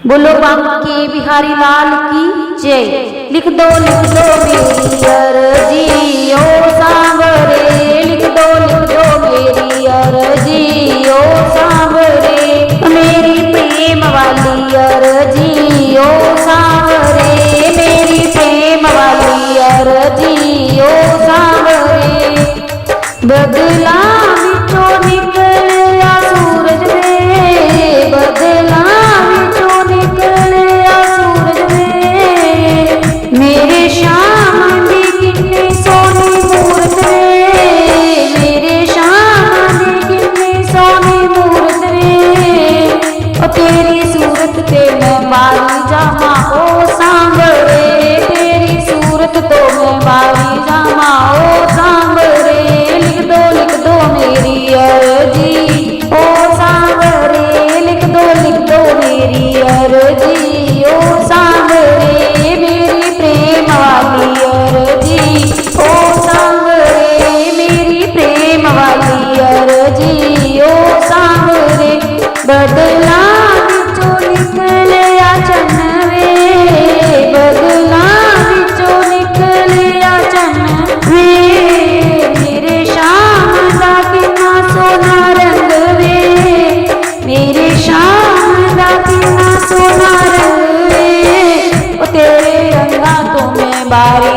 बोलो बांके बिहारी लाल की जय। लिख दो मेरी अर्जी ओ सांवरे, लिख दो मेरी अर्जी ओ सांवरे, मेरी प्रेम वाली अर्जी ओ सांवरे, मेरी प्रेम वाली अर्जी ओ सांवरे। बदला विचों निकलिया सूरज वे, बदला विचों निकलिया सूरज वे, मेरे श्याम दी किन्नी सोनी मूरत वे, मेरे श्याम दी किन्नी सोनी मूरत वे। ओ तेरी सूरत ते मैं मारी जावा ओ सांवरे, तेरी सूरत तो मैं मारी जावा ओ सांवरे। लिख दो मेरी अर्जी ओ सांवरे, लिख दो मेरी अर्जी ओ सांवरे, मेरी प्रेम वाली अर्जी ओ सांवरे, मेरी प्रेम वाली अर्जी ओ सांवरे। बदला विचों निकलिया चन्न वे, बदला विचों निकलिया चन्न वे, मेरे श्याम दा किन्ना सोना रंग वे, मेरे श्याम दा किन्ना सोना रंग वे। ओ तेरे रंगा तो मैं बारी